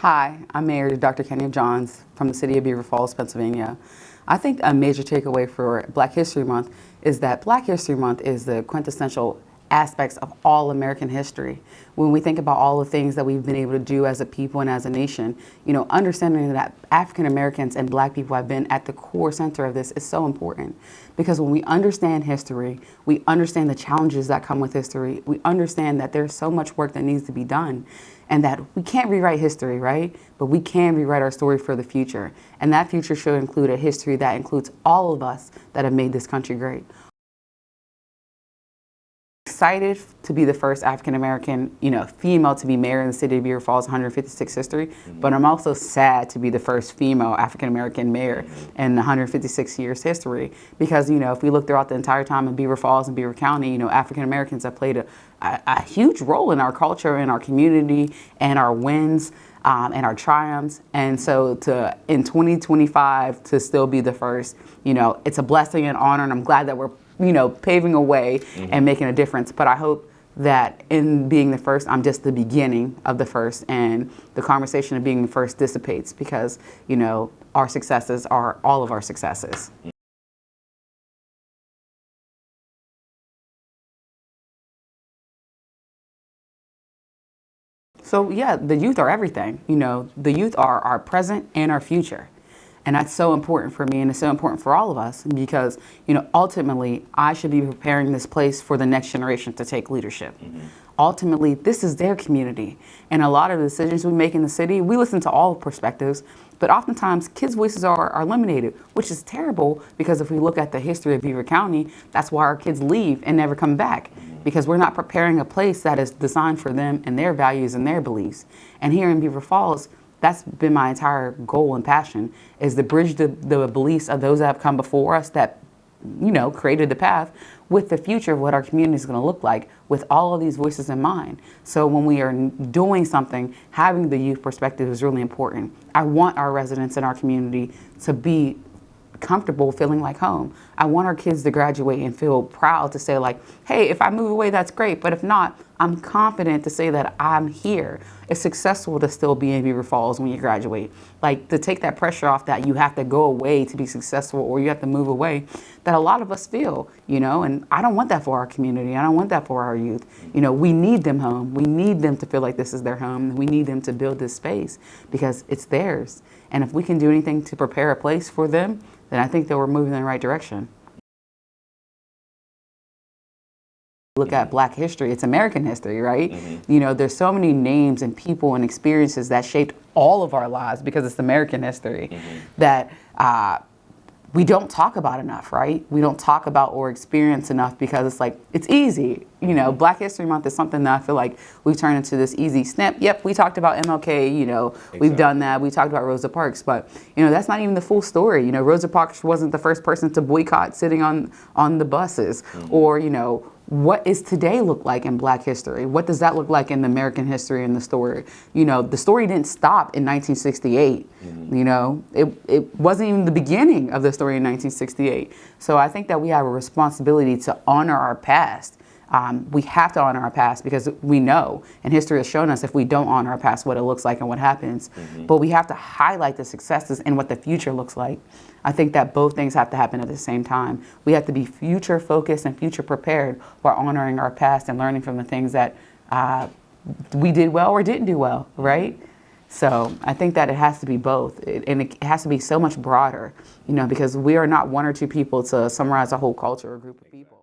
Hi, I'm Mayor Dr. Kenya Johns from the city of Beaver Falls, Pennsylvania. I think a major takeaway for Black History Month is that Black History Month is the quintessential aspects of all American history. When we think about all the things that we've been able to do as a people and as a nation, understanding that African Americans and Black people have been at the core center of this is so important. Because when we understand history, we understand the challenges that come with history, we understand that there's so much work that needs to be done, and that we can't rewrite history, right? But we can rewrite our story for the future. And that future should include a history that includes all of us that have made this country great. Excited to be the first African American, female to be mayor in the city of Beaver Falls 156 history, but I'm also sad to be the first female African American mayor in 156 years history. Because, if we look throughout the entire time in Beaver Falls and Beaver County, African Americans have played a huge role in our culture and our community and our wins and our triumphs. And so in 2025 to still be the first, it's a blessing and honor, and I'm glad that we're paving a way and making a difference. But I hope that in being the first, I'm just the beginning of the first, and the conversation of being the first dissipates because, our successes are all of our successes. So yeah, the youth are everything. The youth are our present and our future. And that's so important for me, and it's so important for all of us because, ultimately, I should be preparing this place for the next generation to take leadership. Ultimately, this is their community. And a lot of the decisions we make in the city, we listen to all perspectives, but oftentimes kids' voices are eliminated, which is terrible because if we look at the history of Beaver County, that's why our kids leave and never come back because we're not preparing a place that is designed for them and their values and their beliefs. And here in Beaver Falls, that's been my entire goal and passion, is to bridge the beliefs of those that have come before us that, created the path with the future of what our community is going to look like with all of these voices in mind. So when we are doing something, having the youth perspective is really important. I want our residents in our community to be comfortable feeling like home. I want our kids to graduate and feel proud to say like, hey, if I move away, that's great. But if not, I'm confident to say that I'm here. It's successful to still be in Beaver Falls when you graduate. Like to take that pressure off that you have to go away to be successful or you have to move away that a lot of us feel, and I don't want that for our community. I don't want that for our youth. We need them home. We need them to feel like this is their home. We need them to build this space because it's theirs. And if we can do anything to prepare a place for them, then I think that we're moving in the right direction. Look at Black history, it's American history, right? There's so many names and people and experiences that shaped all of our lives because it's American history that we don't talk about enough, right? We don't talk about or experience enough because it's like, it's easy. Black History Month is something that I feel like we've turned into this easy snip. Yep, we talked about MLK, we've done that. We talked about Rosa Parks, but, that's not even the full story. Rosa Parks wasn't the first person to boycott sitting on the buses or, what is today look like in Black history? What does that look like in the American history and the story? The story didn't stop in 1968. It wasn't even the beginning of the story in 1968. So I think that we have a responsibility to honor our past. We have to honor our past because we know, and history has shown us if we don't honor our past, what it looks like and what happens. But we have to highlight the successes and what the future looks like. I think that both things have to happen at the same time. We have to be future focused and future prepared while honoring our past and learning from the things that we did well or didn't do well, right? So I think that it has to be both, and it has to be so much broader, because we are not one or two people to summarize a whole culture or group of people.